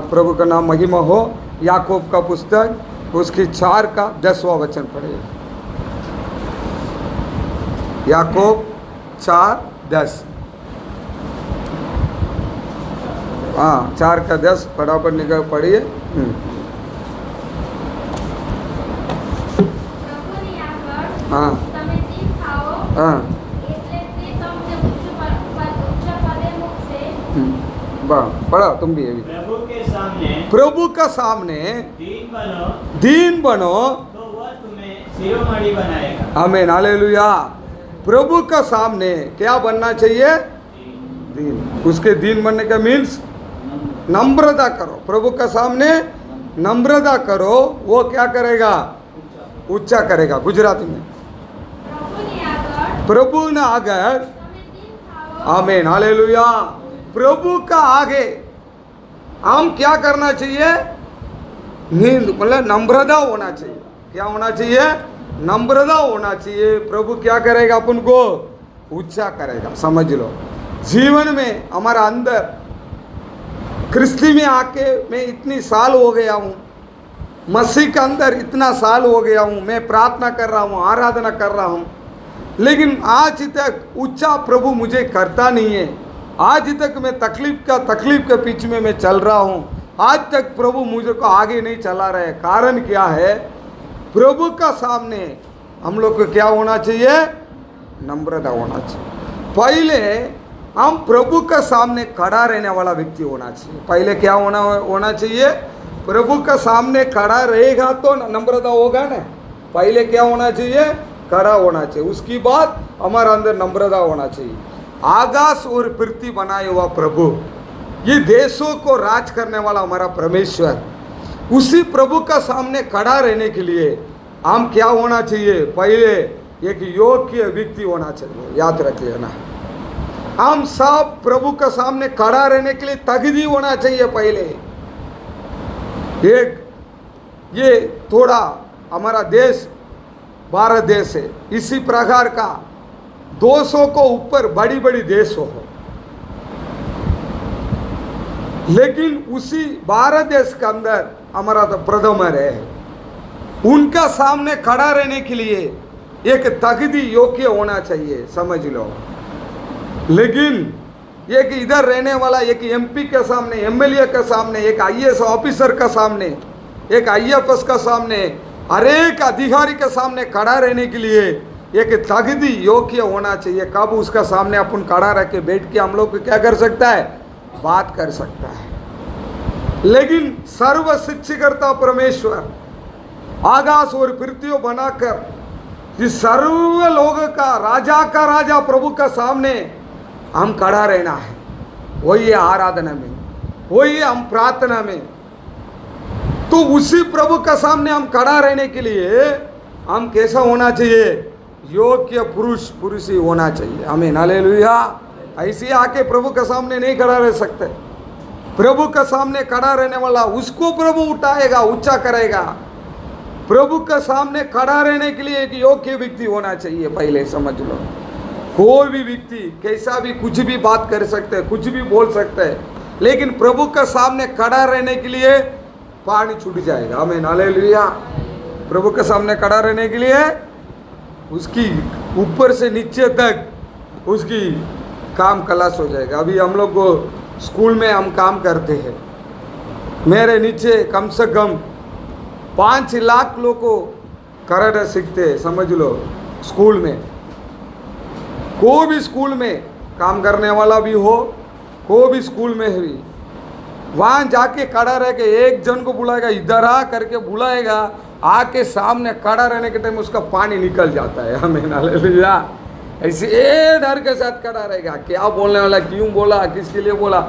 प्रभु का नाम महिमा हो। याकूब का पुस्तक उसकी 4 का 10वां वचन पढ़िए। याकूब 4:10। हाँ, 4 का 10 फटाफट निकल पढ़िए। हाँ हाँ पढ़ा तुम भी। प्रभु का सामने दीन बनो तो वह तुम्हें शिरोमणि बनाएगा। आमीन, हालेलुया। प्रभु का सामने क्या बनना चाहिए? दीन। उसके दीन बनने का मीन्स नम्रता करो। प्रभु का सामने नम्रता करो, वो क्या करेगा? ऊंचा करेगा। गुजराती में प्रभु ने आगर। आमीन, हालेलुया। प्रभु का आगे हम क्या करना चाहिए? नींद मतलब नम्रता होना चाहिए। क्या होना चाहिए? नम्रता होना चाहिए। प्रभु क्या करेगा? अपन को ऊंचा करेगा। समझ लो, जीवन में हमारा अंदर क्रिस्ती में आके मैं इतनी साल हो गया हूँ, मसीह के अंदर इतना साल हो गया हूँ, मैं प्रार्थना कर रहा हूँ, आराधना कर रहा हूँ, लेकिन आज तक ऊंचा प्रभु मुझे करता नहीं है। आज तक मैं तकलीफ के पीछे में मैं चल रहा हूँ। आज तक प्रभु मुझे को आगे नहीं चला रहा है। कारण क्या है? प्रभु का सामने हम लोग को क्या होना चाहिए? नम्रता होना चाहिए। पहले हम प्रभु का सामने खड़ा रहने वाला व्यक्ति होना चाहिए। पहले क्या होना चाहिए? प्रभु का सामने खड़ा रहेगा तो नम्रता होगा ना। पहले क्या होना चाहिए? खड़ा होना चाहिए। उसकी बाद हमारा अंदर नम्रता होना चाहिए। आकाश और पृथ्वी बनाए हुआ प्रभु, ये देशों को राज करने वाला हमारा परमेश्वर, उसी प्रभु का सामने खड़ा रहने के लिए हम क्या होना चाहिए? पहले एक योग्य व्यक्ति होना चाहिए। याद रखिए ना, हम सब प्रभु का सामने खड़ा रहने के लिए तगड़ी होना चाहिए। पहले एक ये थोड़ा हमारा देश भारत देश है, इसी प्रकार का 200 को ऊपर बड़ी बड़ी देश हो, लेकिन उसी भारत देश के अंदर हमारा तो प्रथमर है। उनका सामने खड़ा रहने के लिए एक तगड़ी योग्य होना चाहिए। समझ लो, लेकिन एक इधर रहने वाला एक एमपी के सामने, एमएलए के सामने, एक आईएएस ऑफिसर का सामने, एक आईएफएस का सामने, हर एक अधिकारी के सामने खड़ा रहने के लिए एक तगड़ी योग्य होना चाहिए। कब उसका सामने अपन खड़ा रह के बैठ के हम लोग को क्या कर सकता है? बात कर सकता है। लेकिन सर्व शिक्षिकर्ता परमेश्वर आकाश और पृथ्वी बनाकर इस सर्व लोगों का राजा प्रभु का सामने हम खड़ा रहना है। वही है आराधना में, वही है हम प्रार्थना में। तो उसी प्रभु का सामने हम खड़ा रहने के लिए हम कैसा होना चाहिए? योग्य पुरुष ही होना चाहिए। आमीन, हालेलुया। ऐसे आके प्रभु के सामने नहीं खड़ा रह सकते। प्रभु के सामने खड़ा रहने वाला उसको प्रभु उठाएगा, ऊंचा करेगा। प्रभु के सामने खड़ा रहने के लिए एक योग्य व्यक्ति होना चाहिए, पहले समझ लो। कोई भी व्यक्ति कैसा भी कुछ भी बात कर सकते है, कुछ भी बोल सकते है, लेकिन प्रभु के सामने खड़ा रहने के लिए पानी छूट जाएगा। आमीन, हालेलुया। प्रभु के सामने खड़ा रहने के लिए उसकी ऊपर से नीचे तक उसकी काम खलास हो जाएगा। अभी हम लोग को स्कूल में हम काम करते हैं, मेरे नीचे कम से कम 5 लाख लोग को कराटे सीखते हैं, समझ लो। स्कूल में कोई भी स्कूल में काम करने वाला भी हो, कोई भी स्कूल में भी, वहाँ जाके खड़ा रह के एक जन को बुलाएगा, इधर आ करके बुलाएगा, आके सामने खड़ा रहने के टाइम उसका पानी निकल जाता है। आमीन, हालेलुया। ऐसे डर के साथ खड़ा रहेगा, क्या बोलने वाला, क्यों बोला, किसके लिए बोला।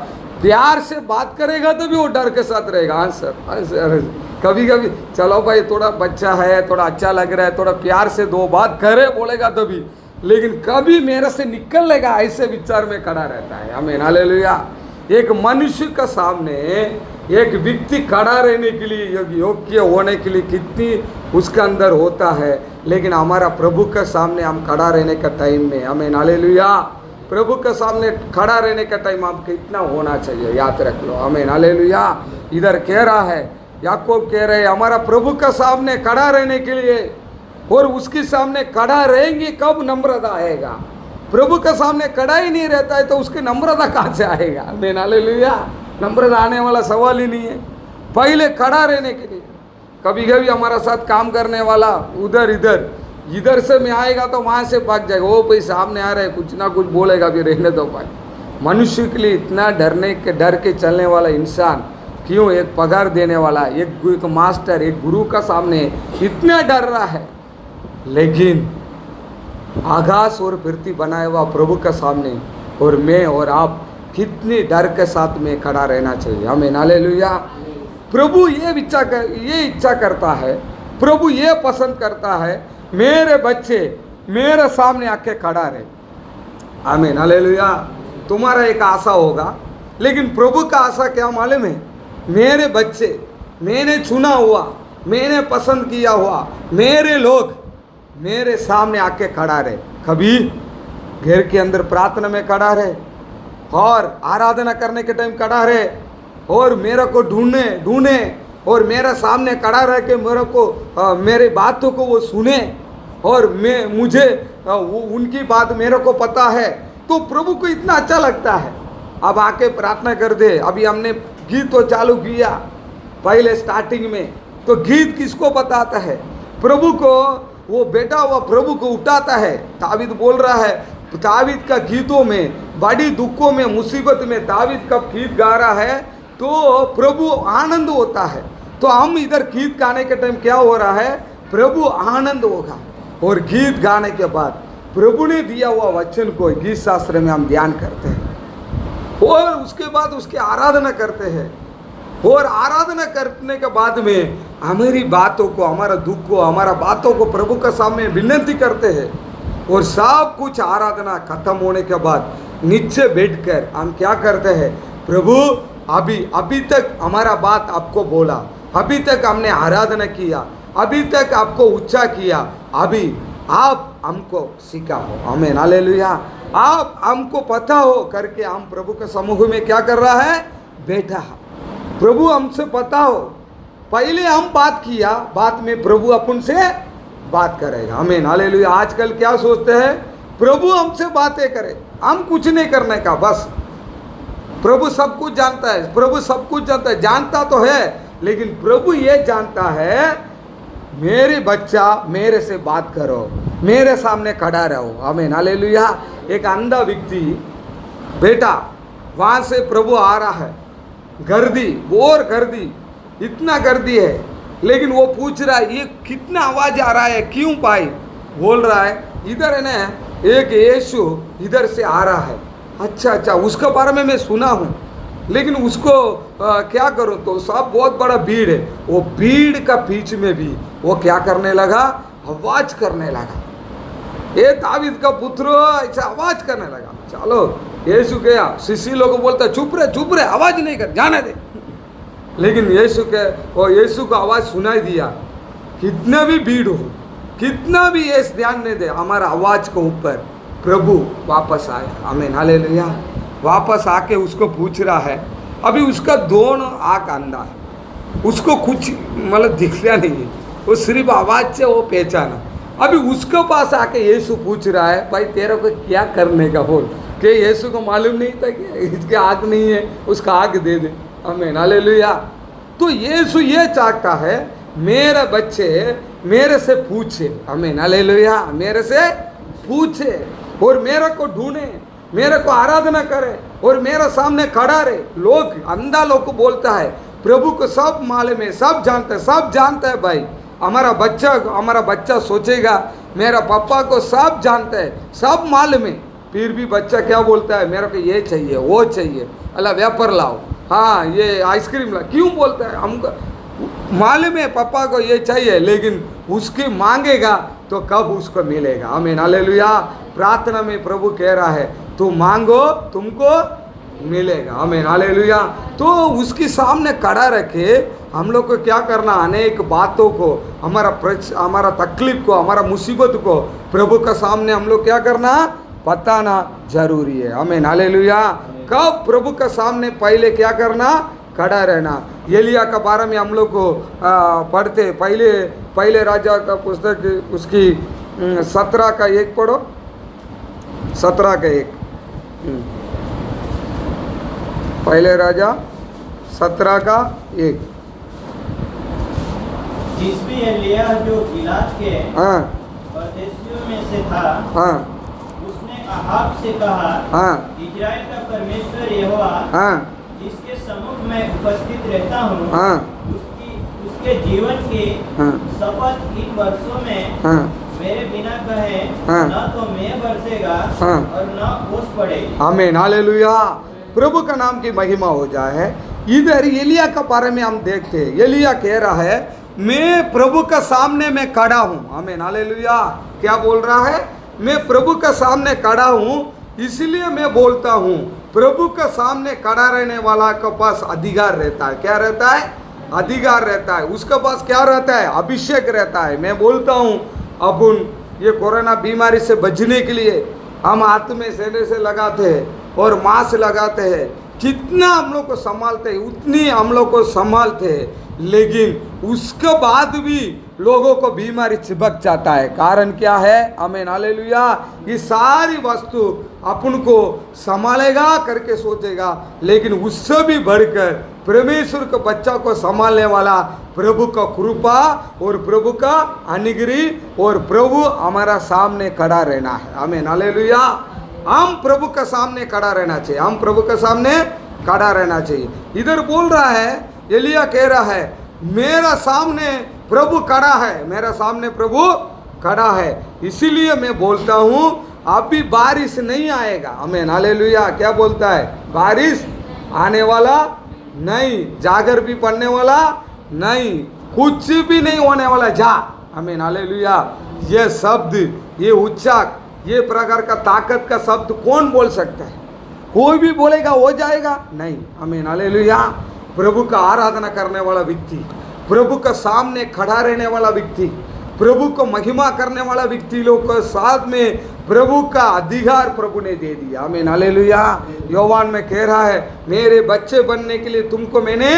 प्यार से बात करेगा तो भी वो डर के साथ रहेगा। आंसर कभी कभी चलो भाई थोड़ा बच्चा है, थोड़ा अच्छा लग रहा है, थोड़ा प्यार से 2 बात करे बोलेगा तो भी, लेकिन कभी मेरे से निकल लेगा ऐसे विचार में खड़ा रहता है। आमीन, हालेलुया। एक मनुष्य के सामने एक व्यक्ति खड़ा रहने के लिए, योग्य होने के लिए कितनी उसके अंदर होता है, लेकिन हमारा प्रभु के सामने हम खड़ा रहने का टाइम में, आमीन, हालेलुया, प्रभु के सामने खड़ा रहने का टाइम आप कितना होना चाहिए, याद रख लो। आमीन, हालेलुया। इधर कह रहा है, याकूब कह रहे, हमारा प्रभु के सामने खड़ा रहने के लिए, और उसके सामने खड़ा रहेंगे कब नम्रता आएगा। प्रभु के सामने खड़ा ही नहीं रहता है तो उसकी नम्रता कहाँ से आएगा। आमीन, हालेलुया। नम्रता आने वाला सवाल ही नहीं है। पहले खड़ा रहने के लिए, कभी कभी हमारा साथ काम करने वाला इधर से में आएगा तो वहाँ से भाग जाएगा, वो भाई सामने आ रहे हैं, कुछ ना कुछ बोलेगा, भी रहने दो भाई। मनुष्य के लिए इतना डर के चलने वाला इंसान क्यों, एक पगार देने वाला, एक मास्टर, एक गुरु का सामने इतना डर रहा है, लेकिन आकाश और पृथ्वी बनाए हुआ प्रभु के सामने और मैं और आप कितने डर के साथ में खड़ा रहना चाहिए। आमीन, हालेलुया। प्रभु ये इच्छा करता है, प्रभु ये पसंद करता है, मेरे बच्चे मेरे सामने आके खड़ा रहे। आमीन, हालेलुया। तुम्हारा एक आशा होगा, लेकिन प्रभु का आशा क्या मालूम है, मेरे बच्चे, मैंने चुना हुआ, मैंने पसंद किया हुआ मेरे लोग मेरे सामने आके खड़ा रहे। कभी घर के अंदर प्रार्थना में खड़ा रहे, और आराधना करने के टाइम खड़ा रहे, और मेरे को ढूंढे और मेरे सामने खड़ा रह के मेरे को मेरी बातों को वो सुने, और मुझे उनकी बात मेरे को पता है, तो प्रभु को इतना अच्छा लगता है। अब आके प्रार्थना कर दे। अभी हमने गीत तो चालू किया पहले स्टार्टिंग में, तो गीत किसको बताता है, प्रभु को। वो बेटा हुआ प्रभु को उठाता है। दावीद बोल रहा है, दावीद का गीतों में, बड़ी दुखों में, मुसीबत में दावीद कब गीत गा रहा है तो प्रभु आनंद होता है। तो हम इधर गीत गाने के टाइम क्या हो रहा है, प्रभु आनंद होगा। और गीत गाने के बाद प्रभु ने दिया हुआ वचन को गीत शास्त्र में हम ध्यान करते हैं, और उसके बाद उसकी आराधना करते हैं, और आराधना करने के बाद में हमारी बातों को, हमारा दुख को, हमारा बातों को प्रभु के सामने विनती करते हैं। और सब कुछ आराधना खत्म होने के बाद नीचे बैठकर हम क्या करते हैं, प्रभु अभी तक हमारा बात आपको बोला, अभी तक हमने आराधना किया, अभी तक आपको ऊंचा किया, अभी आप हमको सिखा हो। आमीन, हालेलुया। आप हमको पता हो करके हम प्रभु के समूह में क्या कर रहा है, बैठा। प्रभु हमसे पता हो, पहले हम बात किया, बाद में प्रभु अपन से बात करेगा। आमीन, हालेलुया। आजकल क्या सोचते हैं, प्रभु हमसे बातें करे, हम कुछ नहीं करने का, बस प्रभु सब कुछ जानता है, प्रभु सब कुछ जानता है, जानता तो है, लेकिन प्रभु ये जानता है, मेरे बच्चा मेरे से बात करो, मेरे सामने खड़ा रहो। आमीन, हालेलुया। एक अंधा व्यक्ति बेटा, वहाँ से प्रभु आ रहा है, गर्दी, और गर्दी, इतना गर्दी है, लेकिन वो पूछ रहा है ये कितना आवाज आ रहा है, क्यों पाई। बोल रहा है इधर है ना, एक यीशु इधर से आ रहा है। अच्छा, उसके बारे में मैं सुना हूँ, लेकिन उसको क्या करूँ, तो सब बहुत बड़ा भीड़ है। वो भीड़ का बीच में भी वो क्या करने लगा, आवाज करने लगा, ये दावीद का पुत्र, ऐसा आवाज करने लगा। चलो यीशु गया, शिष्य लोग बोलता चुप रहे, आवाज नहीं कर, जाने दे। लेकिन यीशु को आवाज सुनाई दिया, कितना भी भीड़ हो, कितना भी ये ध्यान नहीं दे, हमारा आवाज के ऊपर प्रभु वापस आया। आमीन, हालेलुया। वापस आके उसको पूछ रहा है, अभी उसका दोनों आंख अंधा है, उसको कुछ मतलब दिखता नहीं है, वो सिर्फ आवाज से वो पहचाना। अभी उसके पास आके यीशु पूछ रहा है, भाई तेरे को क्या करने का बोल, कि यीशु को मालूम नहीं था कि इसके आंख नहीं है, उसका आंख दे दे। आमीन, हालेलुया। तो यीशु ये चाहता है मेरे बच्चे मेरे से पूछे। आमीन, हालेलुया। मेरे से पूछे और मेरे को ढूंढे, मेरे को आराधना करे और मेरे सामने खड़ा रहे। लोग अंधा लोग को बोलता है प्रभु को सब मालूम है, सब जानता है, सब जानता है। भाई हमारा बच्चा सोचेगा मेरा पापा को सब जानता है, सब मालूम है, फिर भी बच्चा क्या बोलता है, मेरे को ये चाहिए वो चाहिए, अल्लाह व्यापार लाओ, हाँ ये आइसक्रीम लाओ। क्यों बोलता है? हमको मालूम है पापा को ये चाहिए, लेकिन उसकी मांगेगा तो कब उसको मिलेगा। आमीन, हालेलुया। प्रार्थना में प्रभु कह रहा है तू मांगो तुमको मिलेगा। आमीन, हालेलुया। तो उसके सामने खड़ा रखे हम लोग को क्या करना, अनेक बातों को, हमारा तकलीफ को, हमारा मुसीबत को प्रभु का सामने हम लोग क्या करना, बताना जरूरी है। आमीन, हालेलुया। कब प्रभु का सामने पहले क्या करना, खड़ा रहना। एलिया का बारे में हम लोग को पढ़ते, पहले राजा का पुस्तक उसकी 17 का 1 पढ़ो, 17 का 1। पहले राजा 17 का 1। जिसमें एलिय्याह जो गिलाद के हाँ परदेशियों में से था, हाँ उसने अहाब से कहा, हाँ इजराइल का परमेश्वर यहोवा हाँ जिसके सम्मुख मैं उपस्थित रहता हूँ, हाँ उसके जीवन की हाँ शपथ इन वर्षों में हाँ मेरे बिना कहे हाँ। न तो मैं बरसेगा हाँ। और न ओस पड़ेगी। आमीन, हालेलुया। प्रभु का नाम की महिमा हो जाए। इधर एलिया का बारे में हम देखते हैं, एलिया कह रहा है मैं प्रभु का सामने में खड़ा हूँ। आमीन, हालेलुया। क्या बोल रहा है? मैं प्रभु का सामने खड़ा हूँ, इसलिए मैं बोलता हूँ। प्रभु का सामने खड़ा रहने वाला के पास अधिकार रहता है। क्या रहता है? अधिकार रहता है। उसके पास क्या रहता है? अभिषेक रहता है। मैं बोलता हूँ अपन ये कोरोना बीमारी से बचने के लिए हम हाथ में से लगाते हैं और मास्क लगाते हैं, जितना हम लोग को संभालते हैं उतनी हम लोग को संभालते हैं, लेकिन उसके बाद भी लोगों को बीमारी चिपक जाता है। कारण क्या है? आमीन, हालेलुया। ये सारी वस्तु अपन को संभालेगा करके सोचेगा, लेकिन उससे भी बढ़कर परमेश्वर के बच्चा को संभालने वाला प्रभु का कृपा और प्रभु का अनुग्रह और प्रभु हमारा सामने खड़ा रहना है। आमीन, हालेलुया। हम प्रभु का सामने खड़ा रहना चाहिए, हम प्रभु के सामने खड़ा रहना चाहिए। इधर बोल रहा है, एलिया कह रहा है मेरा सामने प्रभु खड़ा है, मेरा सामने प्रभु खड़ा है, इसीलिए मैं बोलता हूँ अभी बारिश नहीं आएगा। आमीन, हालेलुया। क्या बोलता है? बारिश आने वाला नहीं, जागर भी पड़ने वाला नहीं, कुछ भी नहीं होने वाला। जा। आमीन, हालेलुया। ये शब्द, ये उच्चाक, ये प्रकार का ताकत का शब्द कौन बोल सकता है? कोई भी बोलेगा हो जाएगा? नहीं। आमीन, हालेलुया। प्रभु का आराधना करने वाला व्यक्ति, प्रभु का सामने खड़ा रहने वाला व्यक्ति, प्रभु को महिमा करने वाला व्यक्ति लोग को साथ में प्रभु का अधिकार प्रभु ने दे दिया। आमीन, हालेलुया। योवान में कह रहा है मेरे बच्चे बनने के लिए तुमको मैंने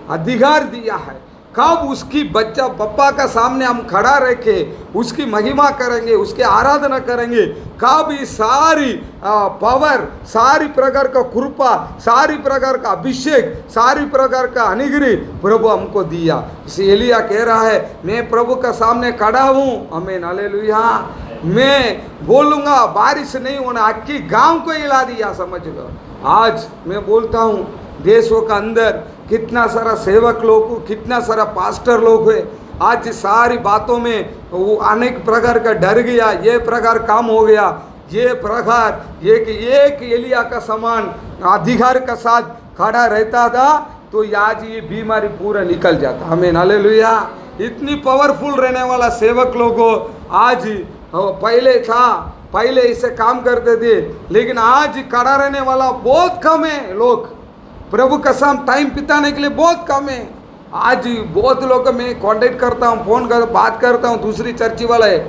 अधिकार दिया है। कब उसकी बच्चा पप्पा का सामने हम खड़ा रह के उसकी महिमा करेंगे, उसकी आराधना करेंगे, कब ये सारी पावर, सारी प्रकार का कृपा, सारी प्रकार का अभिषेक, सारी प्रकार का अनुग्रह प्रभु हमको दिया। इसे एलिया कह रहा है मैं प्रभु का सामने खड़ा हूँ। आमीन, हालेलुया। मैं बोलूँगा बारिश नहीं होना, आपकी गांव को हिला दिया, समझ लो। आज मैं बोलता हूँ देशों का अंदर कितना सारा सेवक लोग, कितना सारा पास्टर लोग है, आज सारी बातों में वो अनेक प्रकार का डर गया, ये प्रकार काम हो गया, ये प्रकार एक एलिया का समान अधिकार का साथ खड़ा रहता था तो आज ये बीमारी पूरा निकल जाता। आमीन, हालेलुया। इतनी पावरफुल रहने वाला सेवक लोगों आज पहले था, पहले इसे काम करते थे, लेकिन आज खड़ा रहने वाला बहुत कम है। लोग प्रभु का साम टाइम बिताने के लिए बहुत कम है। आज बहुत लोग को मैं कांटेक्ट करता हूँ, फोन कर बात करता हूँ, दूसरी चर्ची वाला है,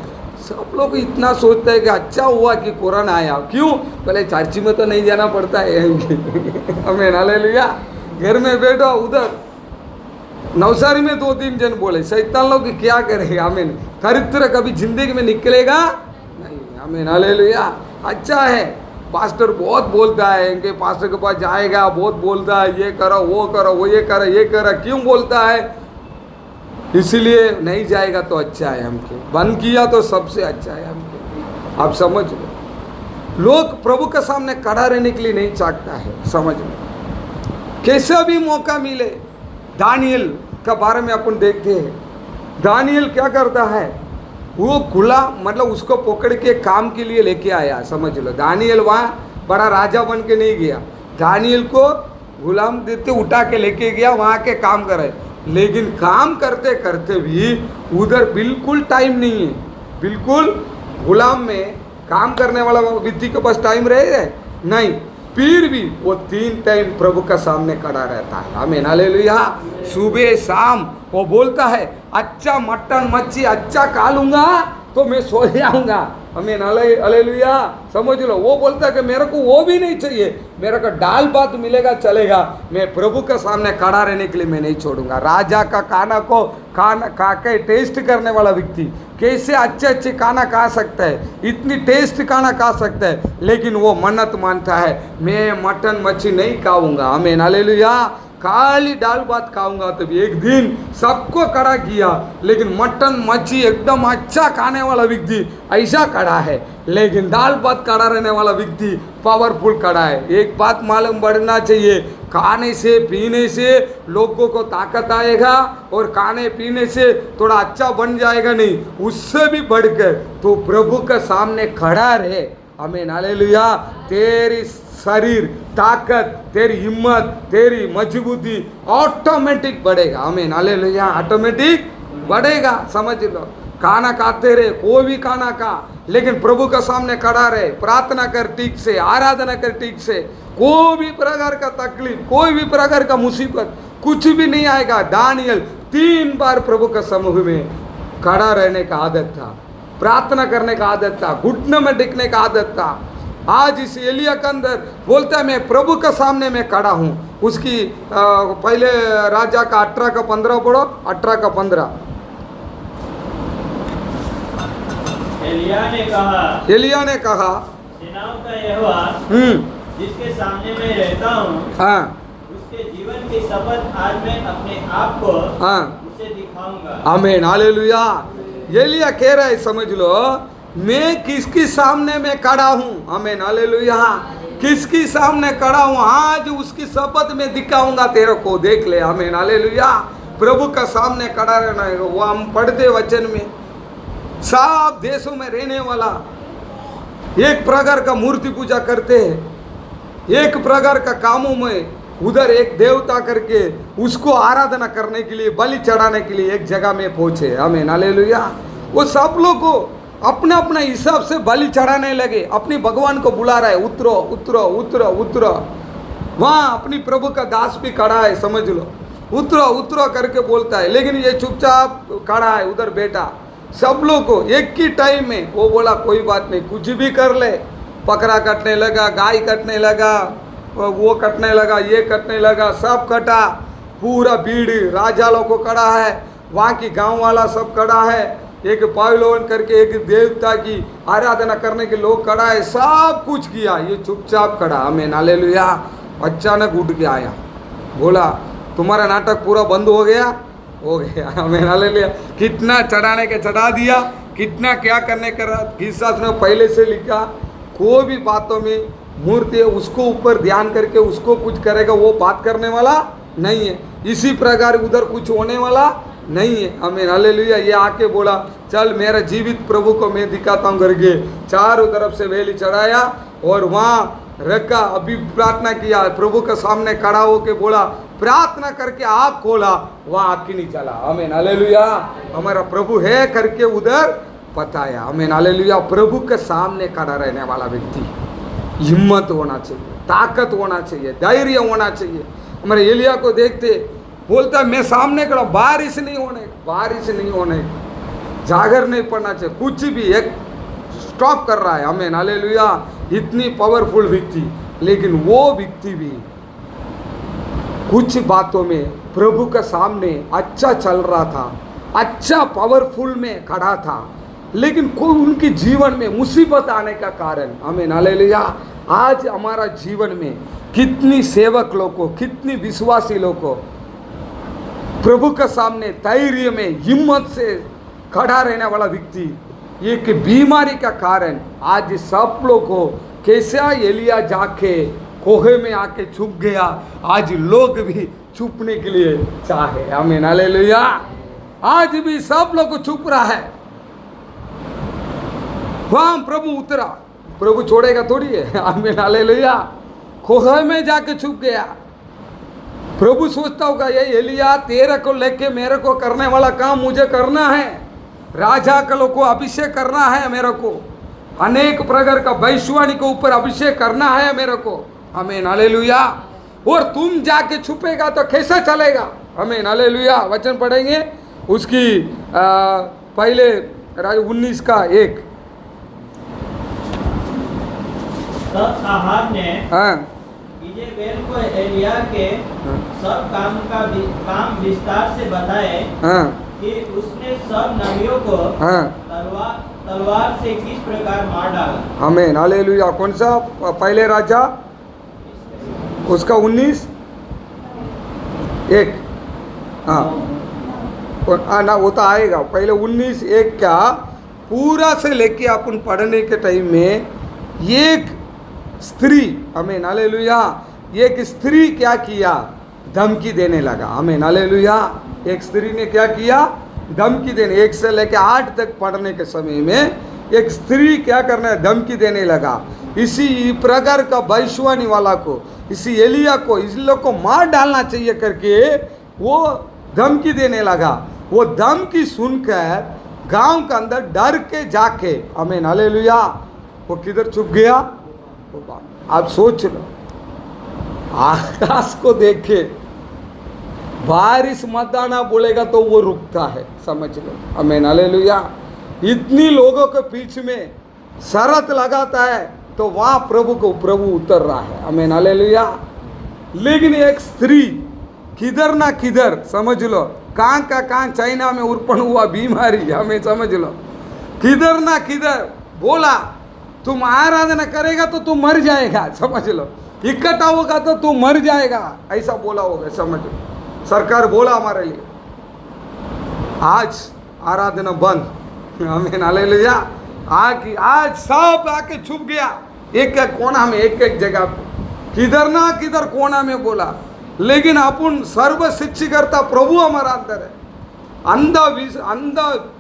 सब लोग इतना सोचते हैं कि अच्छा हुआ कि कोरोना आया। क्यों? पहले चर्ची में तो नहीं जाना पड़ता है। आमीन, हालेलुया। घर में बैठो, उधर नवसारी में 2-3 जन बोले, शैतान लोग क्या करेगा? आमीन। चरित्र कभी जिंदगी में निकलेगा नहीं। आमीन, हालेलुया। अच्छा है, पास्टर बहुत बोलता है, इनके पास्टर के पास जाएगा, बहुत बोलता है, ये करो वो करो, वो ये करो ये करो। क्यों बोलता है? इसलिए नहीं जाएगा तो अच्छा है हमके, बंद किया तो सबसे अच्छा है हमके। आप समझ लो, लोग प्रभु के सामने खड़ा रहने के लिए नहीं चाहता है। समझ लो, कैसे भी मौका मिले। दानियल का बारे में अपन देखते हैं, दानियल क्या करता है, वो खुला मतलब उसको पकड़ के काम के लिए लेके आया। समझ लो, दानियल वहाँ बड़ा राजा बन के नहीं गया, दानियल को गुलाम देते उठा के लेके गया, वहाँ के काम करे। लेकिन काम करते करते भी उधर बिल्कुल टाइम नहीं है, बिल्कुल गुलाम में काम करने वाला व्यक्ति के पास टाइम रहेगा नहीं, फिर भी वो 3 टाइम प्रभु का सामने खड़ा रहता है। आमीन, हालेलुया। सुबह शाम वो बोलता है, अच्छा मटन मच्छी अच्छा खा लूंगा तो मैं सो जाऊंगा। आमीन, हालेलुया। समझ लो, वो बोलता है कि मेरे को वो भी नहीं चाहिए, मेरे को दाल भात मिलेगा चलेगा, मैं प्रभु के सामने खड़ा रहने के लिए मैं नहीं छोड़ूंगा। राजा का खाना को खाना खा के टेस्ट करने वाला व्यक्ति कैसे अच्छे अच्छे खाना खा सकता है, इतनी टेस्ट खाना खा सकता है, लेकिन वो मन्नत मानता है, मैं मटन मच्छी नहीं खाऊंगा। आमीन, हालेलुया। खाली दाल भात खाऊंगा। तो एक दिन सबको खड़ा किया, लेकिन मटन मच्छी एकदम अच्छा खाने वाला व्यक्ति ऐसा खड़ा है, लेकिन दाल भात खड़ा रहने वाला व्यक्ति पावरफुल खड़ा है। एक बात मालूम पड़ना चाहिए, खाने से पीने से लोगों को ताकत आएगा और खाने पीने से थोड़ा अच्छा बन जाएगा नहीं, उससे भी बढ़कर तो प्रभु के सामने खड़ा रहे। आमीन, हालेलुया। तेरी शरीर ताकत, तेरी हिम्मत, तेरी मजबूती ऑटोमेटिक बढ़ेगा। आमीन, हालेलुया। ऑटोमेटिक बढ़ेगा। समझ लो, खाना खाते रहे, कोई भी खाना खा, लेकिन प्रभु के सामने खड़ा रहे, प्रार्थना कर ठीक से, आराधना कर ठीक से, कोई भी प्रकार का तकलीफ, कोई भी प्रकार का मुसीबत कुछ भी नहीं आएगा। दानियल 3 बार प्रभु के समूह में खड़ा रहने का आदत था, प्रार्थना करने का आदत था, घुटने में टिकने का आदत था। आज इस एलिया के अंदर बोलता है, मैं प्रभु के सामने मैं खड़ा हूँ। उसकी पहले राजा का 18 का 15 पढ़ो, 18 का 15। एलिया ने कहा, सेनाओं का यहोवा जिसके सामने मैं रहता हूँ, हाँ, उसके जीवन की शपथ आज मैं अपने आप को उसे दिखाऊंगा। आमीन, हालेलुया। एलिया कह रहा है, समझ लो, मैं किसकी सामने मैं खड़ा हूँ। आमीन, हालेलुया। किसकी सामने खड़ा हूँ, आज उसकी शपथ में दिखाऊंगा तेरे को, देख ले। आमीन, हालेलुया। प्रभु का सामने खड़ा रहना है। वो हम पढ़ते वचन में, सब देशों में रहने वाला एक प्रकार का मूर्ति पूजा करते हैं, एक प्रकार का कामों में उधर एक देवता करके उसको आराधना करने के लिए, बलि चढ़ाने के लिए एक जगह में पहुंचे। आमीन, हालेलुया। वो सब लोग को अपने अपने हिसाब से बलि चढ़ाने लगे, अपनी भगवान को बुला रहा है, उतरो उतरो उतरो उतरो। वहाँ अपनी प्रभु का दास भी खड़ा है, समझ लो, उतरो उतरो करके बोलता है, लेकिन ये चुपचाप खड़ा है उधर बैठा। सब लोग को एक ही टाइम में वो बोला, कोई बात नहीं, कुछ भी कर ले। बकरा कटने लगा, गाय कटने लगा, वो कटने लगा, ये कटने लगा, सब कटा। पूरा भीड़ राजा लोग को खड़ा है, वहाँ की गांव वाला सब खड़ा है, एक पावलोन करके एक देवता की आराधना करने के लोग खड़ा है, सब कुछ किया, ये चुपचाप खड़ा। आमीन, हालेलुया। अचानक उठ के आया, बोला, तुम्हारा नाटक पूरा बंद हो गया, हो गया। आमीन, हालेलुया। कितना चढ़ाने के चढ़ा दिया, कितना क्या करने का किस्सा में पहले से लिखा। कोई भी बातों में मूर्ति है, उसको ऊपर ध्यान करके उसको कुछ करेगा, वो बात करने वाला नहीं है। इसी प्रकार उधर कुछ होने वाला नहीं है। आमीन, हालेलुया। ये आके बोला, चल मेरा जीवित प्रभु को मैं दिखाता हूँ करके चारों तरफ से वेली चढ़ाया और वहाँ रखा। अभी प्रार्थना किया, प्रभु के सामने खड़ा होके बोला, प्रार्थना करके आँख खोला, वहाँ आँख नहीं चला। आमीन, हालेलुया। हमारा प्रभु है करके उधर बताया। आमीन, हालेलुया। प्रभु के सामने खड़ा रहने वाला व्यक्ति हिम्मत होना चाहिए, ताकत होना चाहिए, धैर्य होना चाहिए। हमारे एलिया को देखते, बोलता है मैं सामने खड़ा, बारिश नहीं होने, जागर नहीं पड़ना चाहिए, कुछ भी एक स्टॉप कर रहा है। आमीन, हालेलुया। इतनी पावरफुल व्यक्ति, लेकिन वो व्यक्ति भी कुछ बातों में प्रभु के सामने अच्छा चल रहा था, अच्छा पावरफुल में खड़ा था, लेकिन कोई उनके जीवन में मुसीबत आने का कारण, आमीन, हालेलुया। आज हमारा जीवन में कितनी सेवक लोग को, कितनी विश्वासी लोग को प्रभु के सामने धैर्य में हिम्मत से खड़ा रहने वाला व्यक्ति, एक बीमारी का कारण आज सब लोग को, कैसा एलिया जाके कोहे में आके छुप गया, आज लोग भी छुपने के लिए चाहे, आमीन, हालेलुया। आज भी सब लोग को छुप रहा है। वहां प्रभु उतरा, प्रभु छोड़ेगा थोड़ी है, आमीन, हालेलुया। कोहे में जाके छुप गया। प्रभु सोचता होगा ये एलिया तेरे को लेके मेरे को करने वाला काम मुझे करना है, राजा के लोग को अभिषेक करना है मेरे को, अनेक प्रकार का वैश्वानी के ऊपर अभिषेक करना है मेरे को, आमीन, हालेलुया। और तुम जाके छुपेगा तो कैसा चलेगा, आमीन, हालेलुया। वचन पढ़ेंगे उसकी पहले 19:1। तब आहाब ने हाँ, इजेबेल को एलिया के सब काम विस्तार से बताए हाँ, कि उसने सब नबियों को हाँ, तलवार से किस प्रकार मार डाला। आमीन, हालेलुया। कौन सा पहले राजा उसका 19:1? हाँ ना, वो तो आएगा। पहले 19:1 क्या पूरा से लेके अपन पढ़ने के टाइम में एक स्त्री, आमीन, हालेलुया, एक स्त्री क्या किया, धमकी देने लगा, आमीन, हालेलुया। एक स्त्री ने क्या किया, धमकी देने, 1 से लेके 8 तक पढ़ने के समय में एक स्त्री क्या करना है, धमकी देने लगा। इसी प्रकार का वैश्वानी वाला को, इसी एलिया को, इस लोग को मार डालना चाहिए करके वो धमकी देने लगा। वो धमकी सुनकर गांव के अंदर डर के जाके, आमीन, हालेलुया, वो किधर छुप गया। आप सोच लो, आकाश को देखे बारिश मत आना बोलेगा तो वो रुकता है, समझ लो, आमीन, हालेलुया। इतनी लोगों के बीच में शरत लगाता है तो वहां प्रभु उतर रहा है, आमीन, हालेलुया। लेकिन एक स्त्री किधर ना किधर, समझ लो, कहाँ का कहाँ चाइना में उत्पन्न हुआ बीमारी, हमें समझ लो, किधर ना किधर बोला तुम आराधना करेगा तो तुम मर जाएगा, समझ लो, इकट्ठा होगा तो तुम मर जाएगा, ऐसा बोला होगा, समझ लो। सरकार बोला हमारे लिए आज आराधना बंद, आमीन, हालेलुया। आज सब आके छुप गया, एक एक कोना में, एक एक जगह पे, किधर ना किधर कोना में बोला। लेकिन अपन सर्व शिक्षिकर्ता प्रभु हमारा अंदर है। अंधा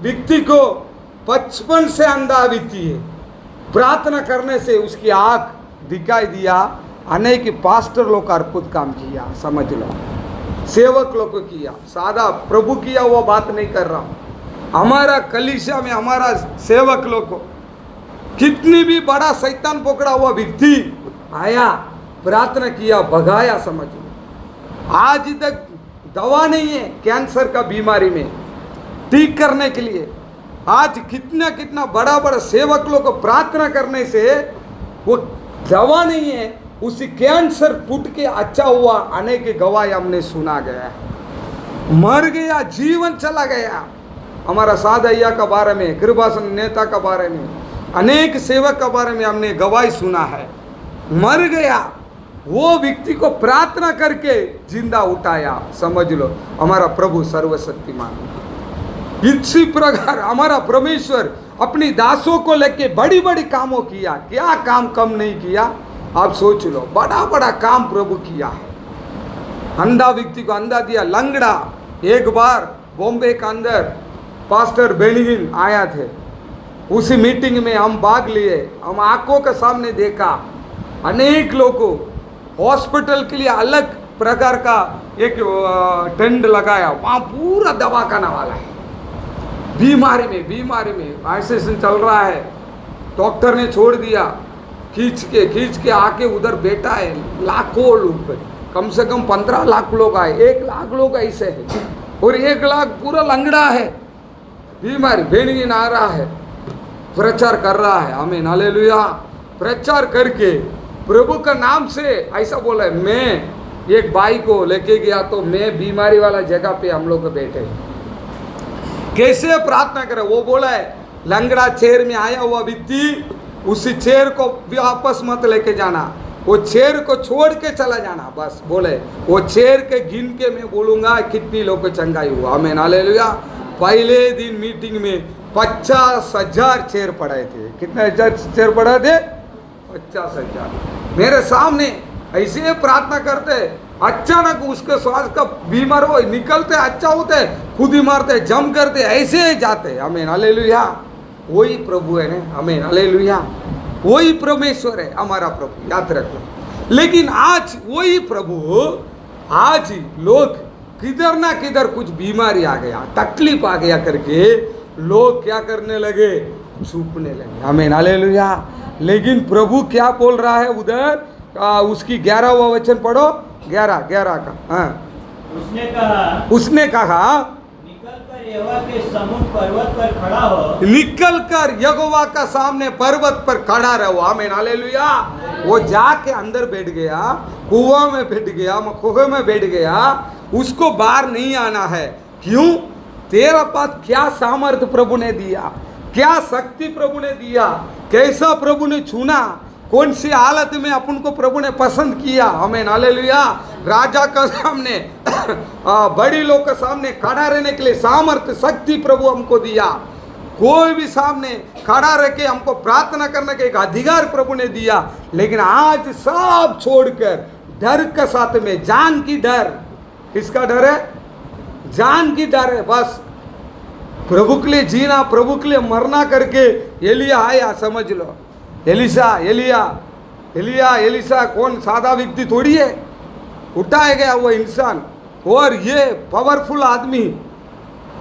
व्यक्ति को 55 से अंधा व्यक्ति है, प्रार्थना करने से उसकी आँख दिखाई दिया। अनेक पास्टर लोग का अद्भुत काम किया, समझ लो, सेवक लोग को किया, सादा प्रभु किया वो बात नहीं कर रहा हूँ। हमारा कलीसिया में हमारा सेवक लोग को कितनी भी बड़ा शैतान पकड़ा हुआ व्यक्ति आया, प्रार्थना किया, भगाया, समझ लो। आज तक दवा नहीं है कैंसर का बीमारी में ठीक करने के लिए। आज कितना बड़ा बड़ा सेवक लोग को प्रार्थना करने से वो दवा नहीं है, उसी कैंसर फूट के अच्छा हुआ, अनेक गवाही हमने सुना गया है। मर गया, जीवन चला गया। हमारा साधैया के बारे में, कृपासन नेता के बारे में, अनेक सेवक के बारे में हमने गवाही सुना है। मर गया, वो व्यक्ति को प्रार्थना करके जिंदा उठाया, समझ लो, हमारा प्रभु सर्वशक्तिमान। इसी प्रकार हमारा परमेश्वर अपनी दासों को लेके बड़ी बड़ी कामों किया, क्या काम कम नहीं किया, आप सोच लो, बड़ा बड़ा काम प्रभु किया है। अंधा व्यक्ति को अंधा दिया, लंगड़ा। एक बार बॉम्बे के अंदर पास्टर बेनिगिन आया थे, उसी मीटिंग में हम भाग लिए। हम आंखों के सामने देखा अनेक लोगों को हॉस्पिटल के लिए अलग प्रकार का एक टेंट लगाया, वहाँ पूरा दवा खाना वाला है। बीमारी में आइसोलेशन चल रहा है, डॉक्टर ने छोड़ दिया, खींच के आके उधर बैठा है, लाखों लोग कम से कम 15 लाख लोग आए, 1 लाख लोग ऐसे हैं और 1 लाख पूरा लंगड़ा है, बीमारी भेड़ी ना रहा है, प्रचार कर रहा है। आमीन हालेलुया। प्रचार करके प्रभु का नाम से ऐसा बोला है, मैं एक भाई को लेके गया तो मैं बीमारी वाला जगह पे हम लोग बैठे, कैसे प्रार्थना करे। वो बोला है लंगड़ा चेयर में आया हुआ व्यक्ति, उसी चेयर को वापस मत लेके जाना, वो चेयर को छोड़ के चला जाना। बस बोले वो चेयर के गिन के मैं बोलूंगा कितनी लोग को चंगाई हुआ। आमीन हालेलुया। पहले दिन मीटिंग में 50,000 चेयर पड़े थे। कितने हजार चेयर पड़े थे? 50,000 मेरे सामने ऐसे प्रार्थना करते, अचानक उसके स्वास्थ्य का बीमार हो निकलते, अच्छा होते, खुद ही मारते, जम करते, ऐसे ही जाते। आमीन हालेलुया। वही प्रभु है ना। आमीन हालेलुया। वही परमेश्वर है हमारा प्रभु, याद रखो। लेकिन आज वही प्रभु, आज लोग किधर ना किधर कुछ बीमारी आ गया, तकलीफ आ गया करके लोग क्या करने लगे? छुपने लगे। आमीन हालेलुया। लेकिन प्रभु क्या बोल रहा है उधर? उसकी 11वां वचन पढ़ो, 11 का। हाँ, उसने कहा निकलकर यहोवा के सम्मुख पर्वत पर खड़ा हो, निकलकर यहोवा का सामने पर्वत पर खड़ा रहो। आमीन हालेलुया। वो जाके अंदर बैठ गया, कुआं में बैठ गया, मखोहे में बैठ गया, उसको बाहर नहीं आना है। क्यों? तेरा पास क्या सामर्थ्य प्रभु ने दिया, क्या शक्ति प्रभु ने दिया, कैसा प्रभु ने चुना, कौन सी हालत में अपन को प्रभु ने पसंद किया। आमीन हालेलुया। राजा का सामने बड़ी लोग के सामने खड़ा रहने के लिए सामर्थ्य शक्ति प्रभु हमको दिया। कोई भी सामने खड़ा रह के हमको प्रार्थना करने का एक अधिकार प्रभु ने दिया। लेकिन आज सब छोड़कर डर के साथ में, जान की डर, किसका डर है? जान की डर है। बस प्रभु के लिए जीना, प्रभु के लिए मरना करके एलिया आया, समझ लो। एलिसा कौन सादा व्यक्ति थोड़ी है, उठाया गया वो इंसान, और ये पावरफुल आदमी,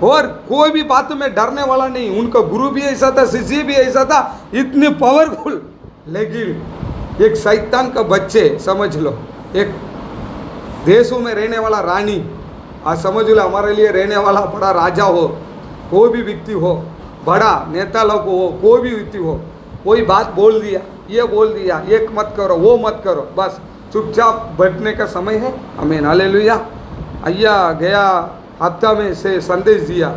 और कोई भी बात में डरने वाला नहीं। उनका गुरु भी ऐसा था, शिष्य भी ऐसा था, इतने पावरफुल। लेकिन एक शैतान का बच्चे, समझ लो, एक देशों में रहने वाला रानी, आज समझ लो हमारे लिए रहने वाला बड़ा राजा हो, कोई भी व्यक्ति हो, बड़ा नेता लोग हो, कोई भी व्यक्ति हो, कोई बात बोल दिया, ये बोल दिया, ये मत करो, वो मत करो, बस चुपचाप बैठने का समय है। आमीन हालेलुया। अय्या गया हफ्ता में से संदेश दिया,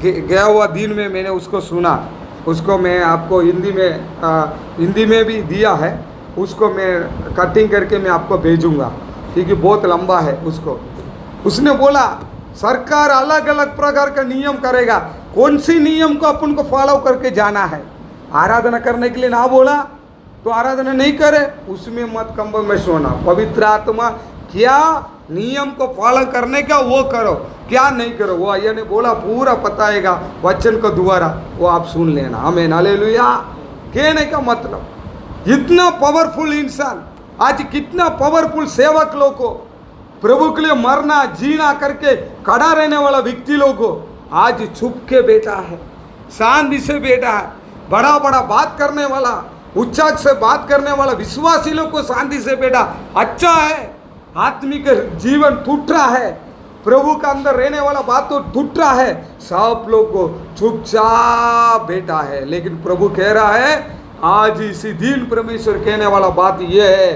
गया हुआ दिन में मैंने उसको सुना, उसको मैं आपको हिंदी में भी दिया है, उसको मैं कटिंग करके मैं आपको भेजूंगा क्योंकि बहुत लंबा है उसको। उसने बोला सरकार अलग अलग प्रकार का नियम करेगा, कौन सी नियम को अपन को फॉलो करके जाना है। आराधना करने के लिए ना बोला तो आराधना नहीं करे, उसमें मत कंप्रोमाइज होना। पवित्र आत्मा क्या नियम को फॉलो करने का वो करो, क्या नहीं करो, वो अय्या ने बोला पूरा बताएगा वचन को द्वारा, वो आप सुन लेना। आमीन हालेलुया। कहने का मतलब इतना पावरफुल इंसान, आज कितना पावरफुल सेवक लोग को, प्रभु के लिए मरना जीना करके खड़ा रहने वाला व्यक्ति लोग को आज छुप के बैठा है, शांति से बैठा है, बड़ा बड़ा बात करने वाला, उच्चाक से बात करने वाला विश्वासी लोग को शांति से बैठा। अच्छा है, आत्मिक जीवन टूट रहा है, प्रभु का अंदर रहने वाला बात तो टूट रहा है, सब लोग को चुपचाप बैठा है। लेकिन प्रभु कह रहा है आज इसी दिन परमेश्वर कहने वाला बात ये है,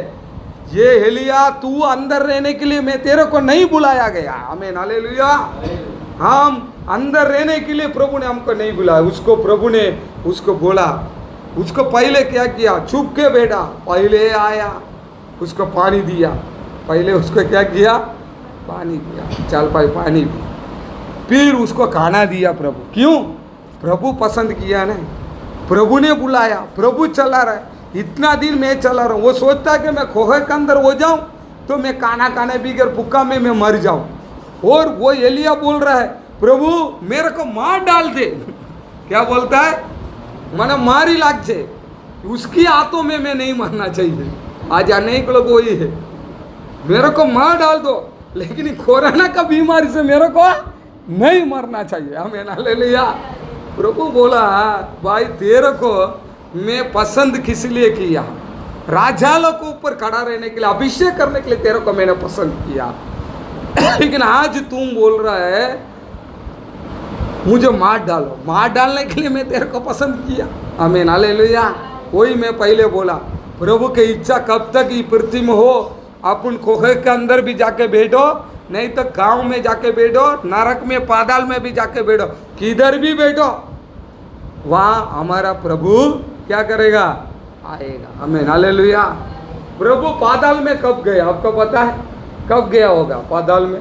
ये एलिया तू अंदर रहने के लिए मैं तेरे को नहीं बुलाया गया। आमीन हालेलुया। हम अंदर रहने के लिए प्रभु ने हमको नहीं बुलाया, उसको प्रभु ने उसको बोला, उसको पहले क्या किया, छुप के बैठा, पहले आया, उसको पानी दिया, पहले उसको क्या किया, पानी दिया, चल भाई पानी पी, फिर उसको खाना दिया प्रभु। क्यों? प्रभु पसंद किया ना, प्रभु ने बुलाया, प्रभु चला रहा है, इतना दिन मैं चला रहा हूँ। वो सोचता है कि मैं खोहे के अंदर हो जाऊँ तो मैं खाना खाने बिगर भूखा में मैं मर जाऊँ, और वो एलिया बोल रहा है प्रभु मेरे को मार डाल दे। क्या बोलता है? मैंने मार ही लाग जाए, उसकी हाथों में मैं नहीं मरना चाहिए। आज अनेक लोग वही है, मेरे को मार डाल दो लेकिन कोरोना का बीमारी से मेरे को नहीं मरना चाहिए। आमीन हालेलुया। प्रभु बोला भाई तेरे को मैं पसंद किस लिए किया, राजालों के ऊपर खड़ा रहने के लिए, अभिषेक करने के लिए तेरे को मैंने पसंद किया। लेकिन आज तुम बोल रहा है मुझे मार डालो, मार डालने के लिए मैं तेरे को पसंद किया। आमीन, हालेलुया। वही मैं पहले बोला, प्रभु की इच्छा कब तक ये पृथ्वी में हो, अपन खोखे के अंदर भी जाके बैठो, नहीं तो गांव में जाके बैठो, नरक में पाताल में भी जाके बैठो, किधर भी बैठो, वहाँ हमारा प्रभु क्या करेगा, आएगा। आमीन, हालेलुया। प्रभु पाताल में कब गए आपको पता है? कब गया होगा पाताल में?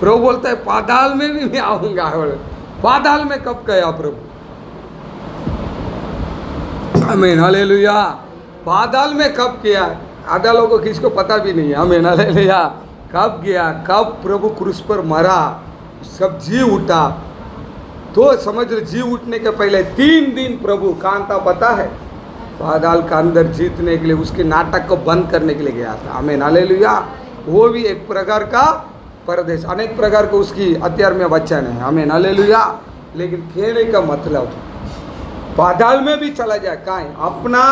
प्रभु बोलता है पाताल में भी मैं आऊंगा। पाताल में कब गया प्रभु? आमीन, हालेलुया। पाताल में कब किया? आधा लोगों को किसको पता भी नहीं है। आमीन, हालेलुया। कब गया, कब प्रभु क्रूस पर मरा, सब जी उठा, तो समझ लो जी उठने के पहले 3 दिन प्रभु कहाँ था पता है? पाताल का अंदर जीतने के लिए, उसके नाटक को बंद करने के लिए गया था। आमीन, हालेलुया। वो भी एक प्रकार का परदेश, अनेक प्रकार के उसकी हथियार में वचन है। आमीन, हालेलुया। लेकिन कहने का मतलब पाताल में भी चला जाए, कहाँ अपना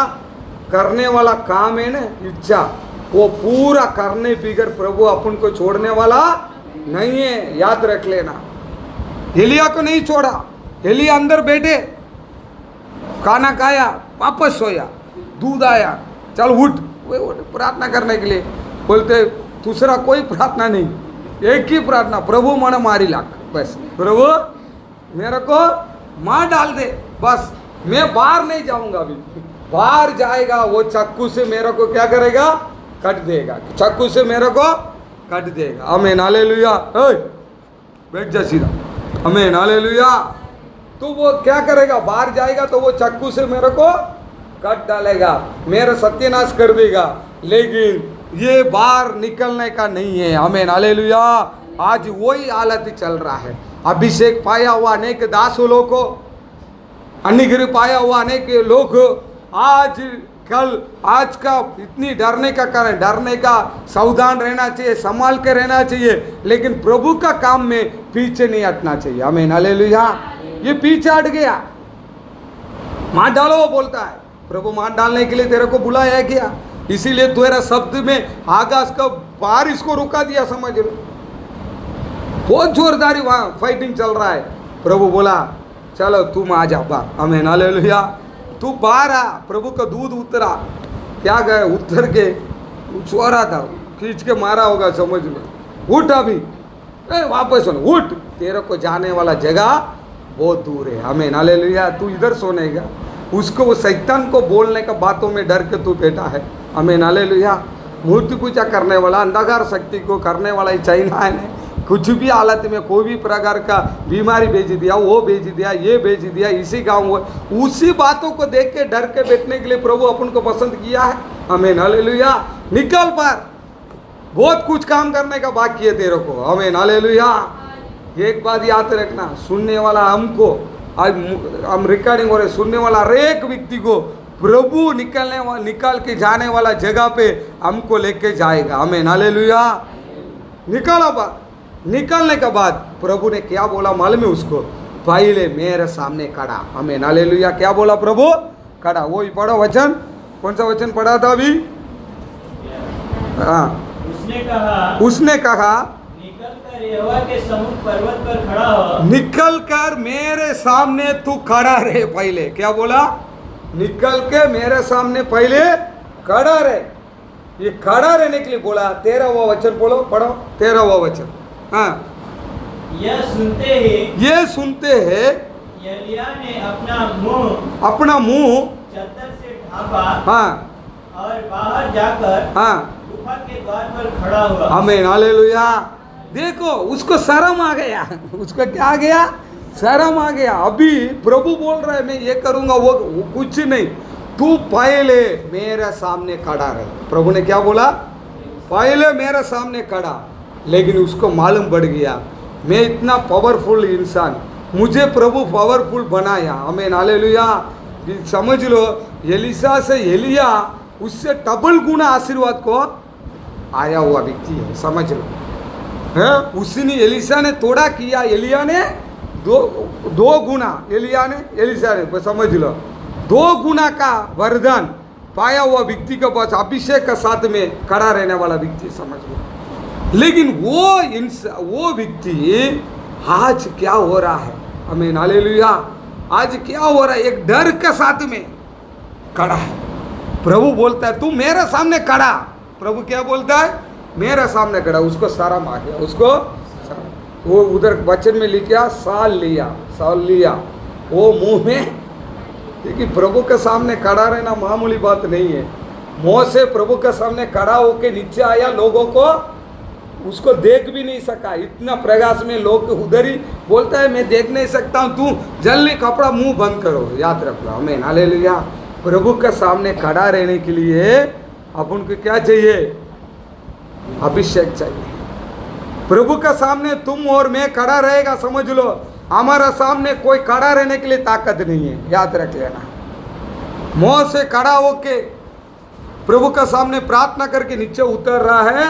करने वाला काम है ना, इच्छा, वो पूरा करने बिगर प्रभु अपन को छोड़ने वाला नहीं है, याद रख लेना। एलिया को नहीं छोड़ा, एलिया अंदर बैठे, खाना खाया, वापस सोया, दूध आया, चल उठ, प्रार्थना करने के लिए। बोलते दूसरा कोई प्रार्थना नहीं, एक ही प्रार्थना, प्रभु मन मारी लाख, बस प्रभु मेरे को मार डाल दे, बस मैं बाहर नहीं जाऊंगा। अभी बाहर जाएगा वो चाकू से मेरे को क्या करेगा, कट देगा, चाकू से मेरे को कट देगा। आमीन, हालेलुया। बैठ जा सीधा। आमीन, हालेलुया। तो वो क्या करेगा, बाहर जाएगा तो वो चाकू से मेरे को कट डालेगा, मेरा सत्यानाश कर देगा। लेकिन ये बाहर निकलने का नहीं है। आमीन, हालेलुया। आज वही हालत चल रहा है। अभिषेक पाया हुआ अनेक दासों को, अनुग्रह पाया हुआ अनेक लोग आज कल, आज का इतनी डरने का कारण, डरने का सावधान रहना चाहिए, संभाल के रहना चाहिए, लेकिन प्रभु का काम में पीछे नहीं हटना चाहिए। आमीन, हालेलुया। ये पीछे हट गया, मार डालो बोलता है प्रभु, मार डालने के लिए तेरे को बुलाया है क्या? इसीलिए तेरा शब्द में आकाश का बारिश को रुका दिया, समझ लो। बहुत जोरदारी वहां फाइटिंग चल रहा है। प्रभु बोला चलो तुम आ जा बाहर। आमीन, हालेलुया। तू बाहर आ, प्रभु का दूध उतरा, क्या गए, उतर के सो रहा था, खींच के मारा होगा, समझ लो। उठ अभी, वापस सुन, उठ, तेरे को जाने वाला जगह बहुत दूर है। आमीन, हालेलुया। तू इधर सोने का, उसको, वो शैतान को बोलने का बातों में डर के तू बैठा है। आमीन, हालेलुया। मूर्ति पूजा करने वाला, अंधकार शक्ति को करने वाला ही चाइना है। कुछ भी हालत में कोई भी प्रकार का बीमारी भेज दिया, वो भेज दिया, ये भेज दिया, इसी गाँव, उसी बातों को देख के डर के बैठने के लिए प्रभु अपन को पसंद किया है। आमीन, हालेलुया। निकल पर, बहुत कुछ काम करने का बाकी है तेरे को। आमीन, हालेलुया। एक बात याद रखना, सुनने वाला हमको, आज हम रिकॉर्डिंग हो रहे, सुनने वाला हर एक व्यक्ति को प्रभु निकाल के जाने वाला जगह पे हमको लेके जाएगा। आमीन, हालेलुया। निकाला बात, निकलने के बाद प्रभु ने क्या बोला मालूम है उसको? पहले मेरे सामने खड़ा। आमीन, हालेलुया। क्या बोला प्रभु? खड़ा। वो ही पढ़ो वचन, कौन सा वचन पढ़ा था अभी? हाँ, उसने कहा निकल कर यहोवा के सम्मुख पर्वत पर खड़ा हो। निकल कर मेरे सामने तू खड़ा रहे। पहले क्या बोला? निकल के मेरे सामने पहले खड़ा रहे। ये खड़ा रहने के लिए बोला। 13वां वचन बोलो, पढ़ो 13वां वचन। हाँ, यह सुनते ही एलिया ने अपना मुंह चादर से ढांपा, हाँ, और बाहर जाकर, हाँ, गुफा के द्वार पर खड़ा हुआ। आमीन, हालेलुया। देखो उसको शर्म आ गया, उसको क्या आ गया? शर्म आ गया। अभी प्रभु बोल रहा है मैं ये करूंगा, वो कुछ नहीं, तू पहले मेरे सामने खड़ा रहे। प्रभु ने क्या बोला? पहले मेरे सामने खड़ा। लेकिन उसको मालूम पड़ गया मैं इतना पावरफुल इंसान, मुझे प्रभु पावरफुल बनाया। आमीन, हालेलुया। समझ लो, एलिसा से एलिया उससे डबल गुना आशीर्वाद को आया हुआ व्यक्ति है, समझ लो। है उसने, एलिसा ने थोड़ा किया, एलिया ने दो गुना, एलिया ने, एलिसा ने, समझ लो 2 गुना का वरदान पाया हुआ व्यक्ति के पास अभिषेक के साथ में खड़ा रहने वाला व्यक्ति समझ लो। लेकिन वो व्यक्ति आज क्या हो रहा है, आमीन हालेलुया, आज क्या हो रहा है, एक डर के साथ में खड़ा है। प्रभु बोलता है तू मेरे सामने खड़ा, प्रभु क्या बोलता है, मेरे सामने खड़ा। उसको शर्म आ गया, उसको वो उधर वचन में लिखा साल लिया वो मुंह में, क्योंकि प्रभु के सामने खड़ा रहना मामूली बात नहीं है। मोसे प्रभु के सामने खड़ा होके नीचे आया, लोगों को उसको देख भी नहीं सका, इतना प्रकाश में लोग उधर ही बोलता है मैं देख नहीं सकता हूँ, तू जल्दी कपड़ा मुंह बंद करो। याद रख लो, आमीन हालेलुया। प्रभु के सामने खड़ा रहने के लिए अपन को क्या चाहिए, अभिषेक चाहिए। प्रभु के सामने तुम और मैं खड़ा रहेगा, समझ लो हमारा सामने कोई खड़ा रहने के लिए ताकत नहीं है, याद रख लेना। मुंह से खड़ा होके प्रभु के सामने प्रार्थना करके नीचे उतर रहा है,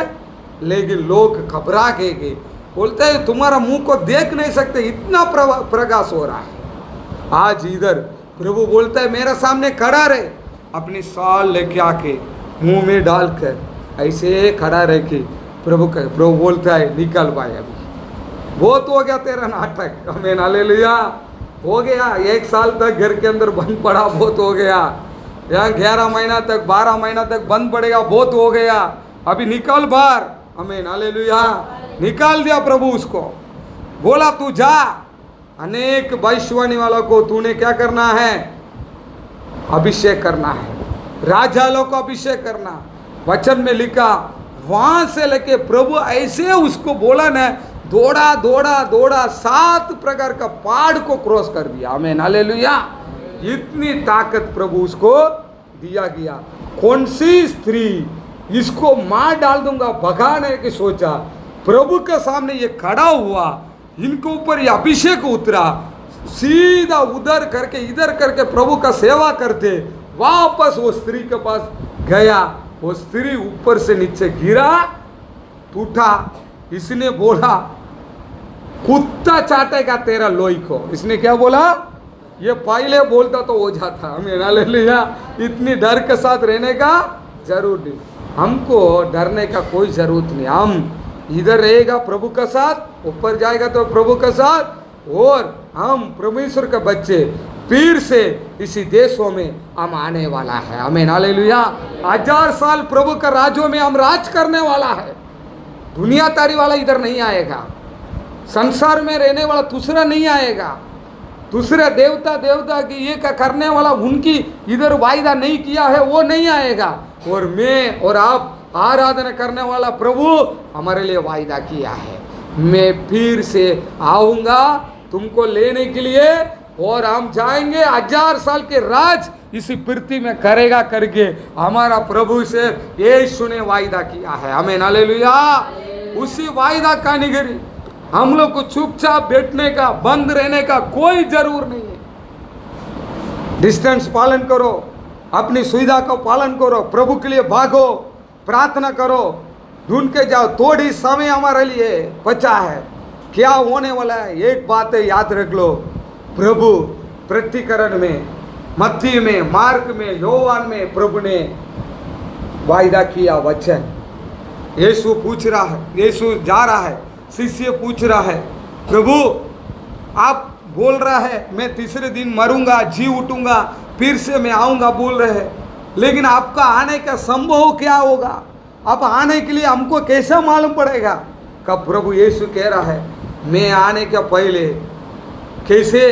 लेकिन लोग घबरा गए, बोलते हैं तुम्हारा मुंह को देख नहीं सकते, इतना प्रकाश हो रहा है। आज इधर प्रभु बोलता है मेरे सामने खड़ा रहे, अपनी साल लेके आके मुंह में डालकर ऐसे खड़ा रह के प्रभु बोलता है निकल भाई, अभी बहुत हो गया तेरा नाटक, आमीन हालेलुया, हो गया। 1 साल तक घर के अंदर बंद पड़ा, बहुत हो गया। यहाँ 11 महीना तक 12 महीना तक बंद पड़ेगा, बहुत हो गया, अभी निकल बाहर, आमीन हालेलुया। निकाल दिया प्रभु उसको, बोला तू जा। अनेक भविष्यवाणी वालों को तूने क्या करना है, अभिषेक करना है, राजा लोग को अभिषेक करना। वचन में लिखा वहां से लेके प्रभु ऐसे उसको बोला ना, दौड़ा 7 प्रकार का पहाड़ को क्रॉस कर दिया, आमीन हालेलुया। इतनी ताकत प्रभु उसको दिया गया। कौन सी स्त्री इसको मार डाल दूंगा भगाने की सोचा, प्रभु के सामने ये खड़ा हुआ, इनके ऊपर ये अभिषेक उतरा, सीधा उधर करके इधर करके प्रभु का सेवा करते, वापस वो स्त्री के पास गया, वो स्त्री ऊपर से नीचे गिरा, टूटा। इसने बोला कुत्ता चाटेगा तेरा लोई को, इसने क्या बोला, ये पहले बोलता तो हो जाता, आमीन हालेलुया। इतनी डर के साथ रहने का जरूर नहीं, हमको डरने का कोई जरूरत नहीं। हम इधर रहेगा प्रभु के साथ, ऊपर जाएगा तो प्रभु के साथ, और हम परमेश्वर के बच्चे फिर से इसी देशों में हम आने वाला है, आमीन हालेलुया। 1000 साल प्रभु का राज्यों में हम राज करने वाला है। दुनियादारी वाला इधर नहीं आएगा, संसार में रहने वाला दूसरा नहीं आएगा, दूसरे देवता की ये का करने वाला उनकी इधर वायदा नहीं किया है वो नहीं आएगा, और मैं और आप आराधना करने वाला प्रभु हमारे लिए वायदा किया है, मैं फिर से आऊँगा तुमको लेने के लिए, और हम जाएंगे 1000 साल के राज इसी पृथ्वी में करेगा करके हमारा प्रभु से यीशु ने वायदा किया है, आमीन हालेलुया। उसी वायदा का निगरी हम लोग को चुपचाप बैठने का, बंद रहने का कोई जरूर नहीं है। डिस्टेंस पालन करो, अपनी सुविधा को पालन करो, प्रभु के लिए भागो, प्रार्थना करो, ढूंढ के जाओ। थोड़ी समय हमारे लिए बचा है, क्या होने वाला है एक बात है, याद रख लो, प्रभु प्रतिकरण में, मत्ती में, मार्क में, योहान में प्रभु ने वायदा किया वचन। यीशु पूछ रहा है, यीशु जा रहा है, शिष्य पूछ रहा है प्रभु आप बोल रहा है मैं तीसरे दिन मरूंगा, जी उठूंगा, फिर से मैं आऊंगा बोल रहे हैं, लेकिन आपका आने का संभव क्या होगा, आप आने के लिए हमको कैसा मालूम पड़ेगा। कब प्रभु यीशु कह रहा है मैं आने के पहले कैसे,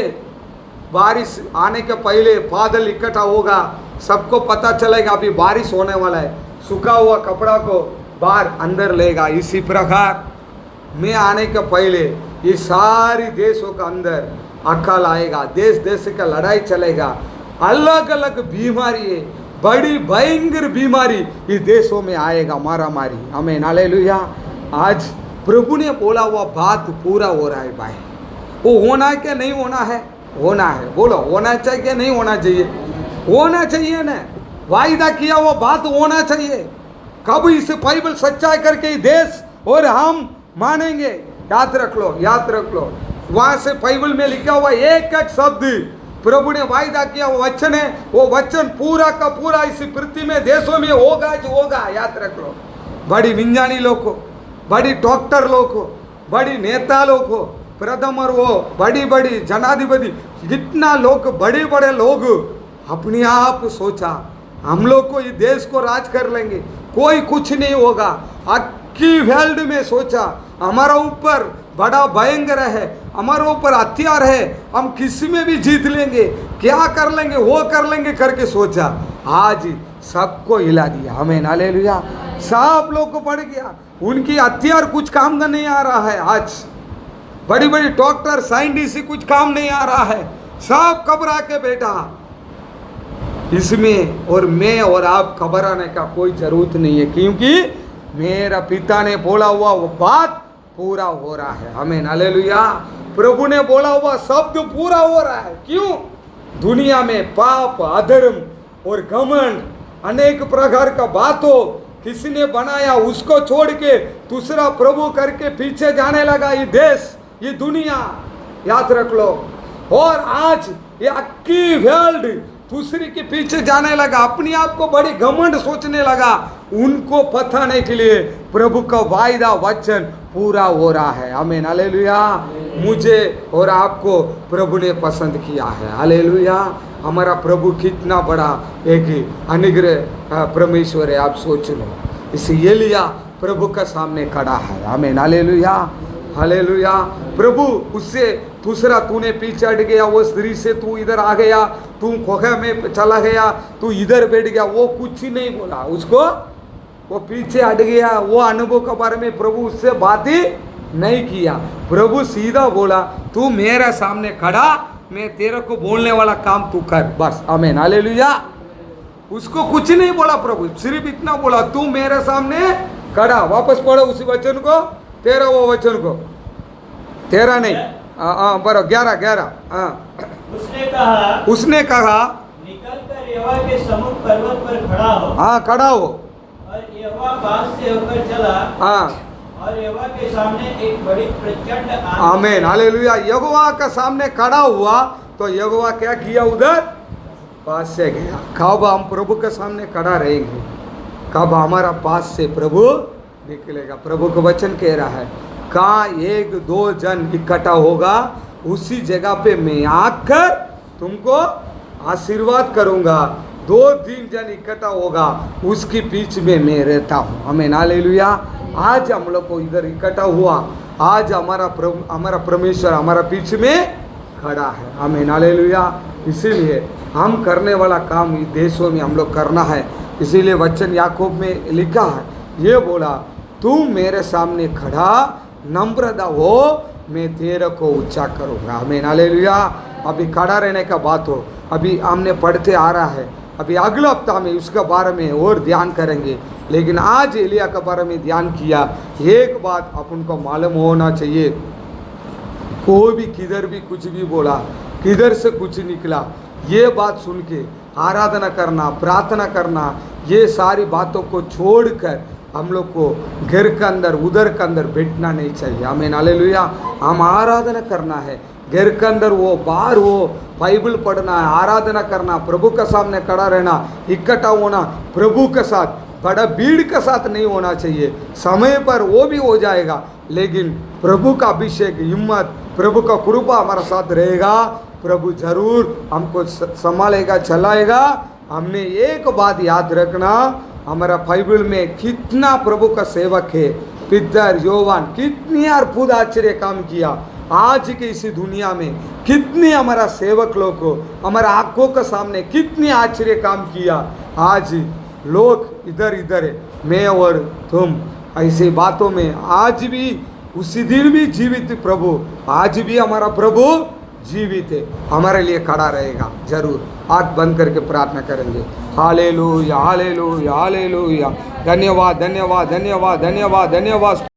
बारिश आने के पहले बादल इकट्ठा होगा, सबको पता चलेगा अभी बारिश होने वाला है, सूखा हुआ कपड़ा को बाहर अंदर लेगा, इसी प्रकार मैं आने के पहले ये सारी देशों का अंदर अकाल आएगा, देश देश का लड़ाई चलेगा, अलग अलग बीमारी है, बड़ी भयंकर बीमारी इस देशों में आएगा, मारा मारी, आमीन हालेलुया। आज प्रभु ने बोला हुआ बात पूरा हो रहा है भाई, वो होना है क्या नहीं होना है, होना है, बोलो होना चाहिए क्या नहीं होना चाहिए, होना चाहिए ना, वायदा किया वो बात होना चाहिए। कब इसे बाइबल सच्चाई करके देश और हम मानेंगे, याद रख लो, याद रख लो। वहां से बाइबल में लिखा हुआ एक एक शब्द प्रभु ने वायदा किया वो वचन है, वो वचन पूरा का पूरा इस पृथ्वी में देशों में होगा जो होगा। याद रख लो, बड़ी विज्ञानी लोग को, बड़ी डॉक्टर लोग को, बड़ी नेता लोग को, प्रथमर वो बड़ी बड़ी जनाधिपति, जितना लोग बड़े बड़े लोग अपने आप सोचा हम लोग को ये देश को राज कर लेंगे, कोई कुछ नहीं होगा। अक्की वर्ल्ड में सोचा हमारा ऊपर बड़ा भयंकर है, हमारे ऊपर हथियार है, हम किसी में भी जीत लेंगे, क्या कर लेंगे वो कर लेंगे करके सोचा। आज सबको हिला दिया, हमें हालेलुया। सब लोग को पड़ गया, उनकी हथियार कुछ काम का नहीं आ रहा है। आज बड़ी बड़ी डॉक्टर साइंटिस्ट कुछ काम नहीं आ रहा है, सब घबरा के बैठा। इसमें और मैं और आप घबराने का कोई जरूरत नहीं है, क्योंकि मेरा पिता ने बोला हुआ वो बात पूरा हो रहा है। हमें हालेलुया। प्रभु ने बोला हुआ शब्द पूरा हो रहा है। क्यों? दुनिया में पाप, अधर्म और घमंड, अनेक प्रकार का बातों किसी ने बनाया, उसको छोड़ के दूसरा प्रभु करके पीछे जाने लगा ये देश, ये दुनिया। याद रख लो। और आज ये अक्की वर्ल्ड दूसरे के पीछे जाने लगा, अपने आप को बड़ी घमंड सोचने लगा। उनको पताने के लिए प्रभु का वायदा वचन पूरा हो रहा है। आमीन हालेलुया। मुझे और आपको प्रभु ने पसंद किया है। हालेलुया। हमारा प्रभु कितना बड़ा एक अनुग्रह परमेश्वर है, आप सोच लो। इसे एलिया प्रभु का सामने खड़ा है। आमीन हालेलुया। हालेलुया। प्रभु उससे दूसरा, तूने पीछे हट गया, वो स्त्री से तू इधर आ गया, तू खोखा में चला गया, तू इधर बैठ गया, वो कुछ ही नहीं बोला उसको। वो पीछे हट गया, वो अनुभव के बारे में प्रभु उससे बात ही नहीं किया। प्रभु सीधा बोला, तू मेरे सामने खड़ा, मैं तेरे को बोलने वाला काम तू कर, बस। आमीन हालेलुया। उसको कुछ नहीं बोला प्रभु, सिर्फ इतना बोला, तू मेरे सामने खड़ा। वापस पढ़ो उसी वचन को, तेरा वो वचन को, तेरा नहीं, बरो 11। उसने कहा निकल कर यहोवा के सम्मुख पर्वत पर खड़ा हो। हाँ, खड़ा हो। और यहोवा पास से होकर चला। हाँ, और यहोवा के सामने एक बड़ी प्रचंड आंधी। आमीन हालेलुया। यहोवा का सामने खड़ा हुआ तो यहोवा क्या किया? उधर पास से गया। कब हम प्रभु के सामने खड़ा रहेंगे? कब हमारा पास से प्रभु निकलेगा? प्रभु का वचन कह रहा है, कहाँ 1-2 जन इकट्ठा होगा उसी जगह पे मैं आकर तुमको आशीर्वाद करूंगा। 2-3 जन इकट्ठा होगा उसके बीच में मैं रहता हूँ। आमीन हालेलुया। आज हम लोग को इधर इकट्ठा हुआ, आज हमारा प्रभु, हमारा परमेश्वर हमारा बीच में खड़ा है। आमीन हालेलुया। इसीलिए हम करने वाला काम इस देशों में हम लोग करना है। इसीलिए वचन याकूब में लिखा है, ये बोला, तू मेरे सामने खड़ा नम्रता हो, मैं तेरे को ऊंचा करूँगा। आमीन हालेलुया। अभी खड़ा रहने का बात हो, अभी हमने पढ़ते आ रहा है, अभी अगला हफ्ता में उसके बारे में और ध्यान करेंगे। लेकिन आज एलिया के बारे में ध्यान किया। एक बात अपन को मालूम होना चाहिए, कोई भी किधर भी कुछ भी बोला, किधर से कुछ निकला, ये बात सुन के आराधना करना, प्रार्थना करना, ये सारी बातों को छोड़कर हम लोग को घर के अंदर उधर के अंदर बैठना नहीं चाहिए। आमीन हालेलुया। हम आराधना करना है, घर के अंदर वो बाहर हो, बाइबल पढ़ना है, आराधना करना, प्रभु के सामने खड़ा रहना, इकट्ठा होना प्रभु के साथ, बड़ा भीड़ के साथ नहीं होना चाहिए। समय पर वो भी हो जाएगा, लेकिन प्रभु का अभिषेक, हिम्मत, प्रभु का कृपा हमारा साथ रहेगा। प्रभु जरूर हमको संभालेगा, चलाएगा। हमने एक बात याद रखना, हमारा बाइबल में कितना प्रभु का सेवक है, पीतर, योवान, कितनी अद्भुत आश्चर्य काम किया। आज की इसी दुनिया में कितने हमारा सेवक लोग को हमारा आंखों के सामने कितने आश्चर्य काम किया। आज लोग इधर इधर है, मैं और तुम ऐसे बातों में आज भी उसी दिन भी जीवित प्रभु, आज भी हमारा प्रभु जीवित है, हमारे लिए खड़ा रहेगा जरूर। आँख बंद करके प्रार्थना करेंगे। Hallelujah, hallelujah, hallelujah. धन्यवाद, धन्यवाद, धन्यवाद, धन्यवाद, धन्यवाद।